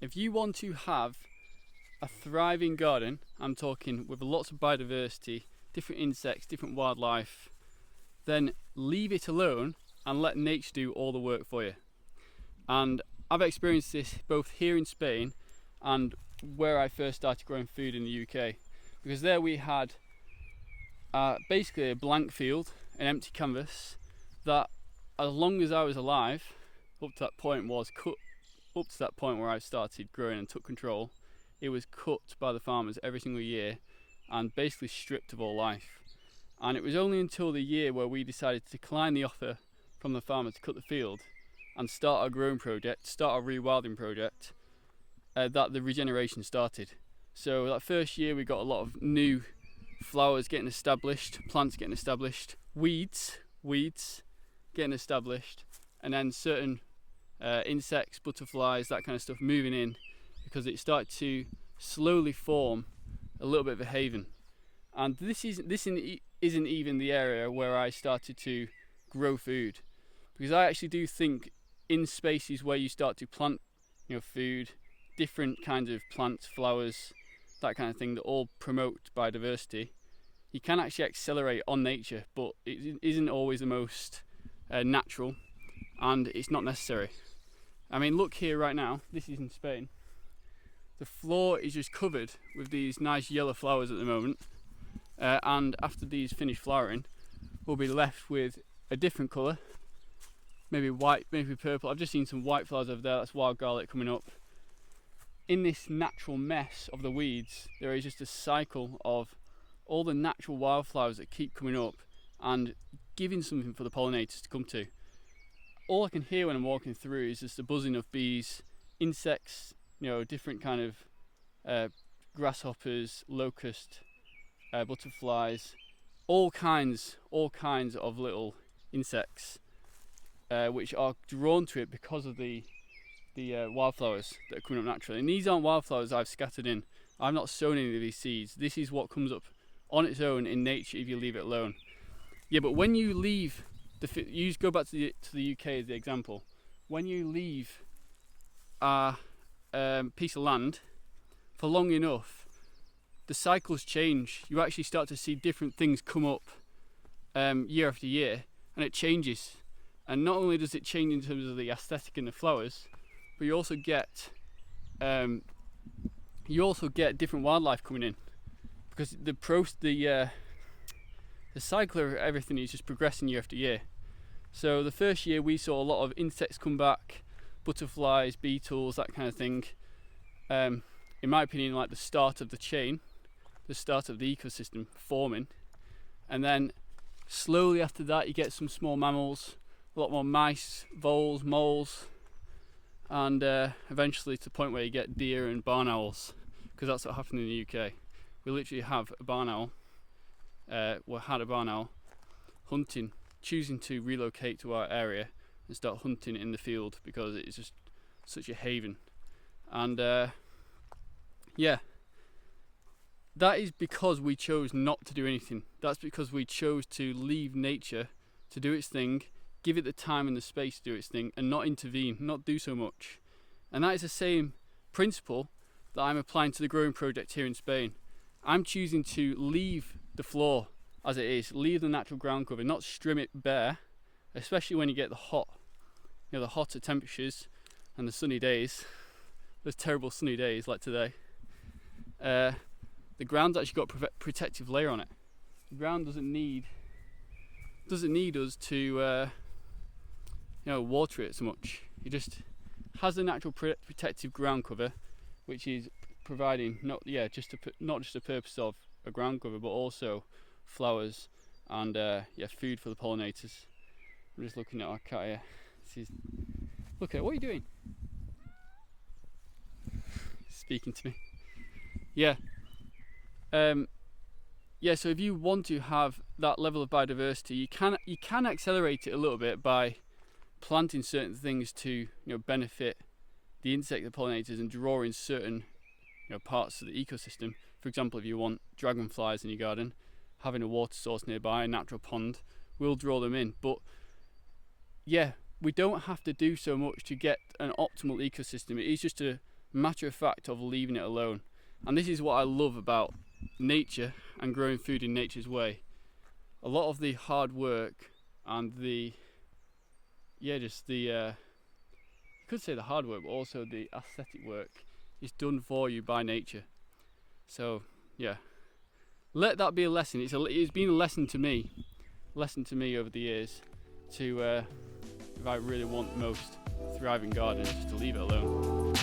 if you want to have a thriving garden, I'm talking with lots of biodiversity, different insects, different wildlife, then leave it alone and let nature do all the work for you. And I've experienced this both here in Spain and where I first started growing food in the UK, because there we had basically a blank field, an empty canvas that, as long as I was alive, up to that point where I started growing and took control, it was cut by the farmers every single year and basically stripped of all life. And it was only until the year where we decided to decline the offer from the farmer to cut the field and start a growing project, start a rewilding project, that the regeneration started. So that first year we got a lot of new flowers getting established, plants getting established, weeds getting established, and then certain insects, butterflies, that kind of stuff moving in, because it started to slowly form a little bit of a haven. And this isn't even the area where I started to grow food, because I actually do think in spaces where you start to plant, food, different kinds of plants, flowers, that kind of thing, that all promote biodiversity, you can actually accelerate on nature, but it isn't always the most natural, and it's not necessary. I mean, look here right now, this is in Spain. The floor is just covered with these nice yellow flowers at the moment, and after these finish flowering, we'll be left with a different colour, maybe white, maybe purple. I've just seen some white flowers over there, that's wild garlic coming up. In this natural mess of the weeds, there is just a cycle of all the natural wildflowers that keep coming up and giving something for the pollinators to come to. All I can hear when I'm walking through is just the buzzing of bees, insects, different kind of grasshoppers, locust, butterflies, all kinds of little insects which are drawn to it because of the wildflowers that are coming up naturally. And these aren't wildflowers I've scattered in. I've not sown any of these seeds. This is what comes up on its own in nature if you leave it alone. Yeah, but when you leave you just go back to the UK as the example. When you leave a piece of land for long enough, the cycles change. You actually start to see different things come up year after year, and it changes. And not only does it change in terms of the aesthetic and the flowers, but you also get different wildlife coming in, because the cycle of everything is just progressing year after year. So the first year we saw a lot of insects come back, butterflies, beetles, that kind of thing. In my opinion, like the start of the chain, the start of the ecosystem forming. And then slowly after that you get some small mammals, a lot more mice, voles, moles, and eventually to the point where you get deer and barn owls, because that's what happened in the UK. We literally have a barn owl, had a barn owl hunting, choosing to relocate to our area and start hunting in the field because it's just such a haven. And that is because we chose not to do anything. That's because we chose to leave nature to do its thing, give it the time and the space to do its thing, and not intervene, not do so much. And that is the same principle that I'm applying to the growing project here in Spain. I'm choosing to leave the floor as it is, leave the natural ground cover, not trim it bare, especially when you get the hotter temperatures and the sunny days, those terrible sunny days like today. The ground's actually got a protective layer on it. The ground doesn't need us to water it so much. It just has the natural protective ground cover, which is providing not just a purpose of a ground cover, but also flowers and food for the pollinators. I'm just looking at our cat here. Look at it. What are you doing? Speaking to me. So if you want to have that level of biodiversity, you can accelerate it a little bit by planting certain things to benefit the insect, the pollinators, and draw in certain parts of the ecosystem. For example, if you want dragonflies in your garden, having a water source nearby, a natural pond, will draw them in. But we don't have to do so much to get an optimal ecosystem. It is just a matter of fact of leaving it alone. And this is what I love about nature and growing food in nature's way. A lot of the hard work and you could say the hard work, but also the aesthetic work is done for you by nature. So yeah, let that be a lesson. It's been a lesson to me over the years to if I really want most thriving gardens, just to leave it alone.